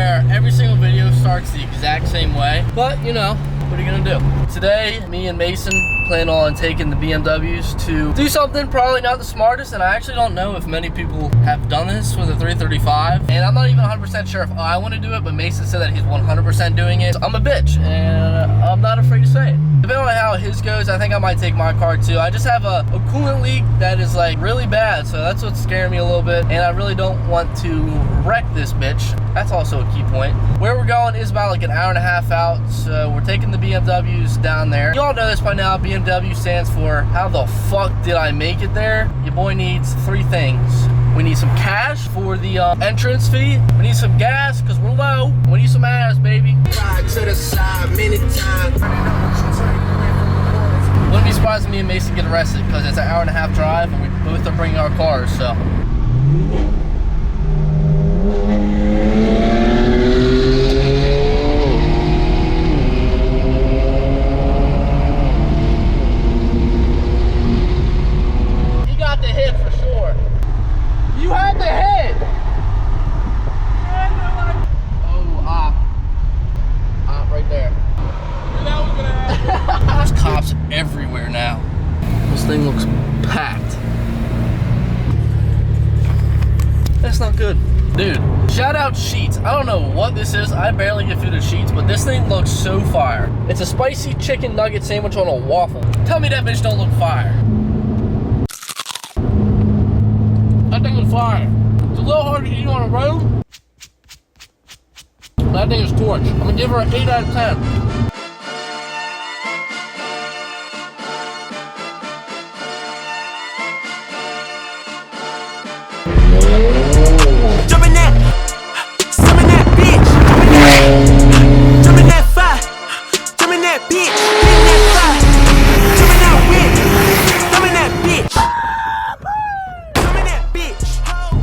where every single video starts the exact same way, but you know, what are you gonna do? Today, me and Mason plan on taking the BMWs to do something probably not the smartest, and I actually don't know if many people have done this with a 335, and I'm not even 100% sure if I want to do it, but Mason said that he's 100% doing it. So I'm a bitch, and I'm not afraid to say it. Depending on how his goes, I think I might take my car too. I just have a coolant leak that is like really bad, so that's what's scaring me a little bit, and I really don't want to wreck this bitch. That's also a key point. Where we're going is about like an hour and a half out, so we're taking the BMWs down there. You all know this by now. BMW stands for how the fuck did I make it there? Your boy needs 3 things. We need some cash for the entrance fee. We need some gas because we're low. We need some ass, baby. Ride to the side many times. Wouldn't be surprised if me and Mason get arrested because it's an hour and a half drive and we both are bringing our cars, so. Everywhere now. This thing looks packed. That's not good. Dude, shout out Sheets. I don't know what this is. I barely get through the Sheets, but this thing looks so fire. It's a spicy chicken nugget sandwich on a waffle. Tell me that bitch don't look fire. That thing is fire. It's a little hard to eat on a road. That thing is torch. I'm gonna give her an 8 out of 10. Jumping that, summon that bitch. Jumping that fire, jumping that bitch. Jumping that fire, jumping that witch. Jumping that bitch.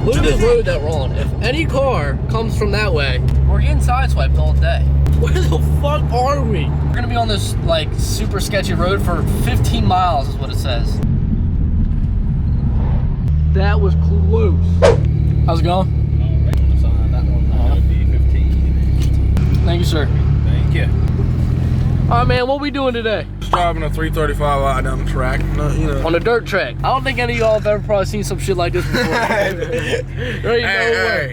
Look at this road that we're on. If any car comes from that way, we're getting sideswiped all day. Where the fuck are we? We're gonna be on this like super sketchy road for 15 miles is what it says. That was close. How's it going? Thank you, sir. Thank you. All right, man, what we doing today? Just driving a 335i down the track, you know. On a dirt track. I don't think any of y'all have ever probably seen some shit like this before. There ain't no way.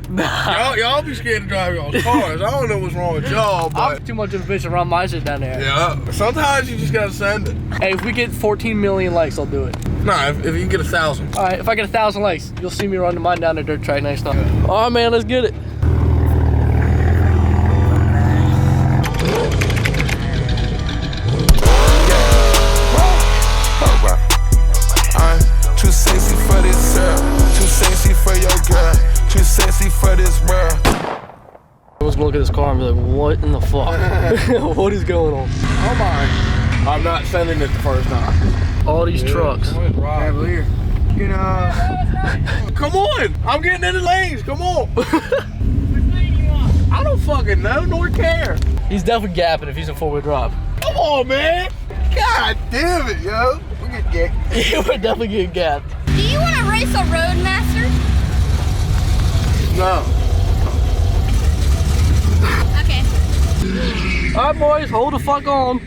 Nah. Y'all be scared to drive y'all's cars. I don't know what's wrong with y'all, but I'm too much of a bitch around my shit down there. yeah, sometimes you just gotta send it. Hey, if we get 14 million likes, I'll do it. Nah, if you get 1,000. All right, if I get 1,000 likes, you'll see me running mine down the dirt track next time. Yeah. All right, man, let's get it. I'm too sexy for this girl, too sexy for your girl, too sexy for this world. I was gonna look at this car and be like, what in the fuck? What is going on? Oh my. I'm not sending it the first time. All these trucks. Here. You know. Come on! I'm getting in the lanes. Come on. I don't fucking know nor care. He's definitely gapping if he's in 4-wheel drive. Come on, man. God damn it, yo. We're getting gapped. Yeah, we're definitely getting gapped. Do you want to race a Roadmaster? No. Okay. All right, boys, hold the fuck on.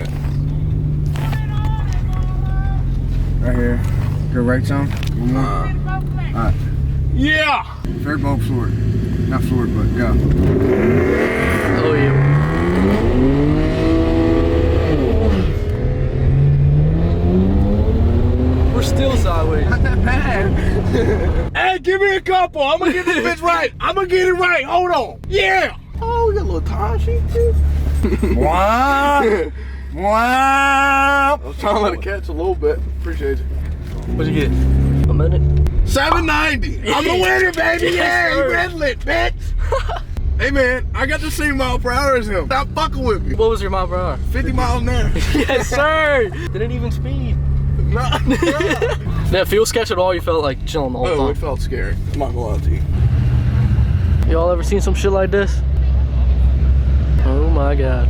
Right here. Your right zone. One more. Alright. Yeah. Fair boat forward. Not forward, but go. Oh, yeah. We're still sideways. Not that bad. Hey, give me a couple. I'm gonna get this bitch right. I'm gonna get it right. Hold on. Yeah. Oh, we got a little time sheet too. Wow. Wow. I was trying to let it catch a little bit. Appreciate you. What'd you get? A minute? 790. I'm the winner, baby. Yeah, you red lit, bitch. Hey, man, I got the same mile per hour as him. Stop fucking with me. What was your mile per hour? 50 miles an hour. Yes, sir. Didn't even speed. Nah. Did that feel sketch at all? You felt like chilling the whole Oh, time? it felt scary. I'm not gonna lie to you. Y'all ever seen some shit like this? Oh my God.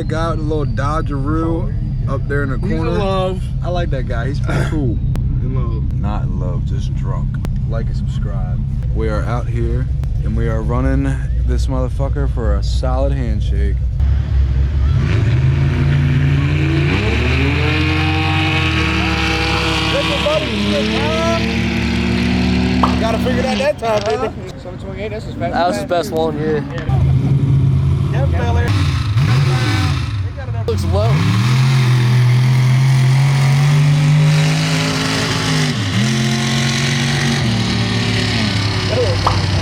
that guy with the little Dodgeroo up there in the corner? He's in love. I like that guy. He's pretty cool. In love. Not in love, just drunk. Like and subscribe. We are out here and we are running this motherfucker for a solid handshake. Gotta figure that time, didn't it? 728, that's his best. That was his best one, yeah. Yep, fella. Looks low.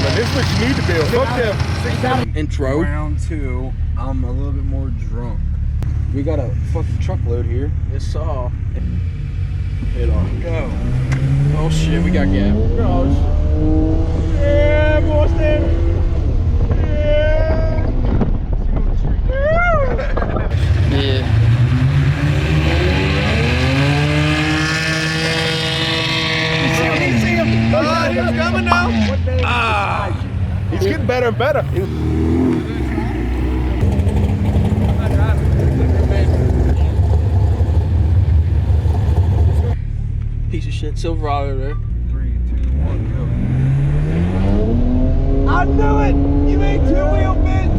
Now, this is what you need to build. Fuck them. Intro. Round 2, I'm a little bit more drunk. We got a fucking truckload here. It's saw. Hit on. Go. Oh shit, we got gas. Gosh. Yeah, Boston. Yeah. See him. Oh, he's coming now. Ah. He's getting better and better. Piece of shit, Silverado there. 3, 2, 1, go. I knew it! You ain't two-wheel bitch!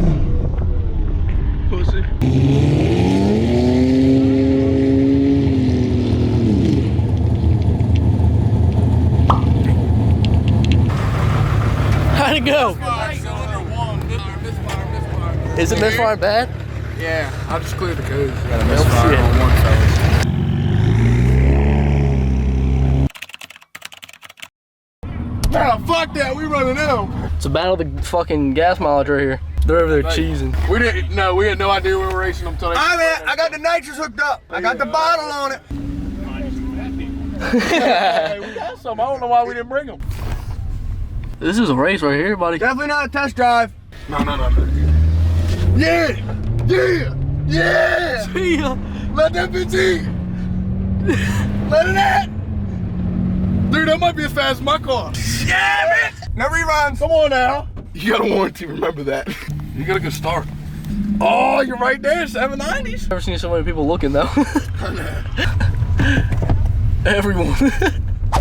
Pussy. How'd it go? Is it misfire bad? Yeah, I'll just clear the codes. Got a misfire on one, fellas. Nah, fuck that, we running them. It's a battle of the fucking gas mileage right here. They're over there cheesing. We had no idea we were racing them till they. I got the nitrous hooked up. I got the bottle on it. Hey, we got some. I don't know why we didn't bring them. This is a race right here, buddy. Definitely not a test drive. No. Yeah! See ya. Let that bitch eat! Let it at! Dude, that might be as fast as my car. Yeah, bitch! No reruns. Come on now. You got a warranty, remember that. You got a good start. Oh, you're right there, 790s. Never seen so many people looking though. Everyone.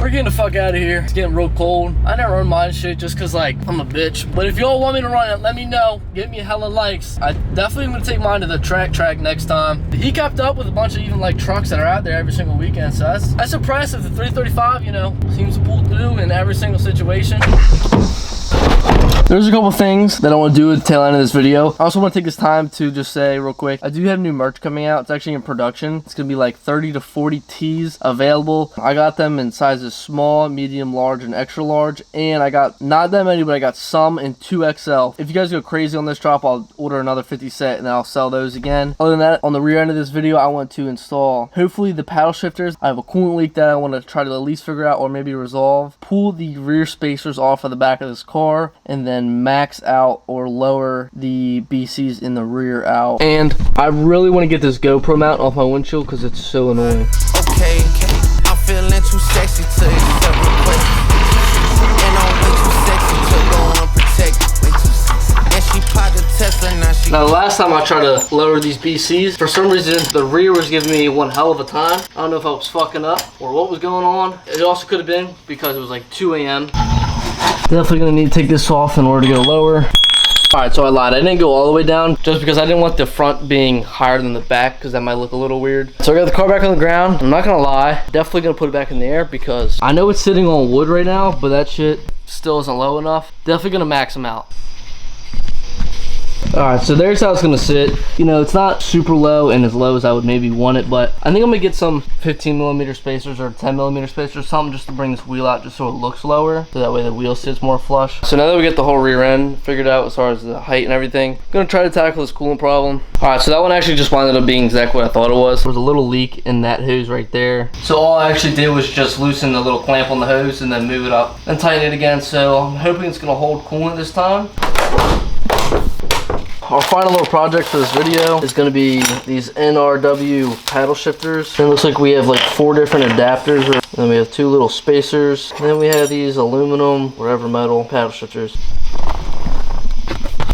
We're getting the fuck out of here. It's getting real cold. I never run mine shit just cause like I'm a bitch. But if y'all want me to run it, let me know. Give me a hella likes. I definitely am gonna take mine to the track next time. He kept up with a bunch of even like trucks that are out there every single weekend. So that's impressive. The 335, you know, seems to pull through in every single situation. There's a couple things that I want to do at the tail end of this video. I also want to take this time to just say real quick, I do have new merch coming out. It's actually in production. It's going to be like 30 to 40 tees available. I got them in sizes small, medium, large, and extra large. And I got not that many, but I got some in 2XL. If you guys go crazy on this drop, I'll order another 50 set and then I'll sell those again. Other than that, on the rear end of this video, I want to install hopefully the paddle shifters. I have a coolant leak that I want to try to at least figure out or maybe resolve. Pull the rear spacers off of the back of this car and then max out or lower the BCs in the rear out. And I really want to get this GoPro mount off my windshield because it's so annoying. Okay, I'm feeling too sexy to accept requests. And I'm way too sexy to go unprotected. Way too sexy. And she popped the Tesla, now she. Now the last time I tried to lower these BCs, for some reason the rear was giving me one hell of a time. I don't know if I was fucking up or what was going on. It also could have been because it was like 2 a.m. Definitely gonna need to take this off in order to go lower. Alright, so I lied. I didn't go all the way down just because I didn't want the front being higher than the back because that might look a little weird. So I got the car back on the ground. I'm not gonna lie. Definitely gonna put it back in the air because I know it's sitting on wood right now, but that shit still isn't low enough. Definitely gonna max them out. Alright, so there's how it's gonna sit. You know, it's not super low and as low as I would maybe want it, but I think I'm gonna get some 15mm spacers or 10mm spacers, something just to bring this wheel out just so it looks lower, so that way the wheel sits more flush. So now that we get the whole rear end figured out as far as the height and everything, I'm gonna try to tackle this coolant problem. Alright, so that one actually just wound up being exactly what I thought it was. There was a little leak in that hose right there. So all I actually did was just loosen the little clamp on the hose and then move it up and tighten it again. So I'm hoping it's gonna hold coolant this time. Our final little project for this video is going to be these NRW paddle shifters. And it looks like we have like 4 different adapters. And then we have 2 little spacers. And then we have these aluminum, whatever metal paddle shifters.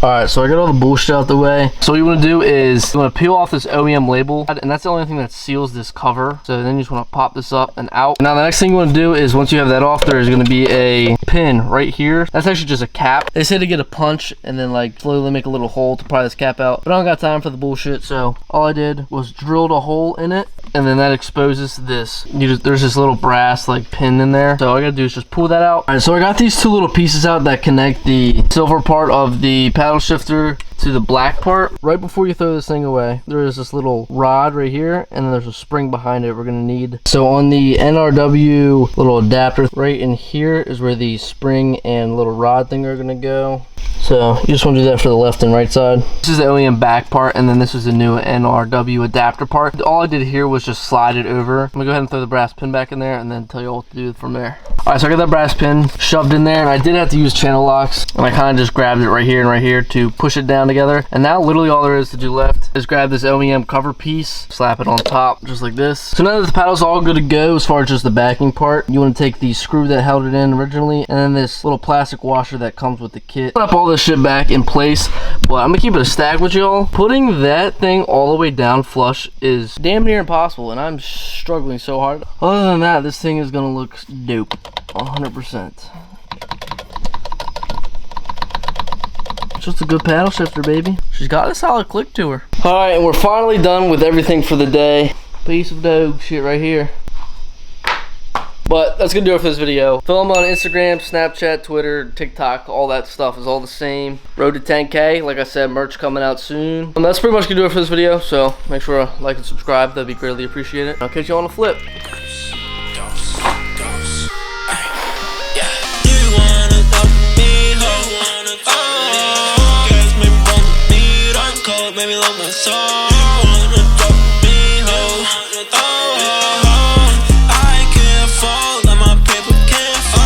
All right, so I got all the bullshit out the way. So what you want to do is you want to peel off this OEM label, and that's the only thing that seals this cover. So then you just want to pop this up and out. Now the next thing you want to do is once you have that off, there is going to be a pin right here. That's actually just a cap. They say to get a punch and then like slowly make a little hole to pry this cap out, but I don't got time for the bullshit. So all I did was drilled a hole in it, and then that exposes this. There's this little brass like pin in there. So all I gotta do is just pull that out. All right, so I got these two little pieces out that connect the silver part of the paddle shifter to the black part. Right before you throw this thing away, there is this little rod right here, and then there's a spring behind it we're gonna need. So on the NRW little adapter, right in here is where the spring and little rod thing are gonna go. So you just want to do that for the left and right side. This is the OEM back part, and then this is the new NRW adapter part. All I did here was just slide it over. I'm gonna go ahead and throw the brass pin back in there and then tell you what to do from there. All right, so I got that brass pin shoved in there, and I did have to use channel locks, and I kind of just grabbed it right here and right here to push it down together. And now literally all there is to do left is grab this OEM cover piece, slap it on top just like this. So now that the paddle's all good to go as far as just the backing part, you want to take the screw that held it in originally, and then this little plastic washer that comes with the kit. Put up all this shit back in place, but I'm gonna keep it a stack with y'all. Putting that thing all the way down flush is damn near impossible, and I'm struggling so hard. Other than that, this thing is gonna look dope 100%. Just a good paddle shifter, baby. She's got a solid click to her. All right, and we're finally done with everything for the day. Piece of dog shit right here. But that's gonna do it for this video. Follow me on Instagram, Snapchat, Twitter, TikTok, all that stuff is all the same. Road to 10K, like I said, merch coming out soon. And that's pretty much gonna do it for this video, so make sure to like and subscribe, that'd be greatly appreciated. I'll catch you on the flip. Maybe love my soul.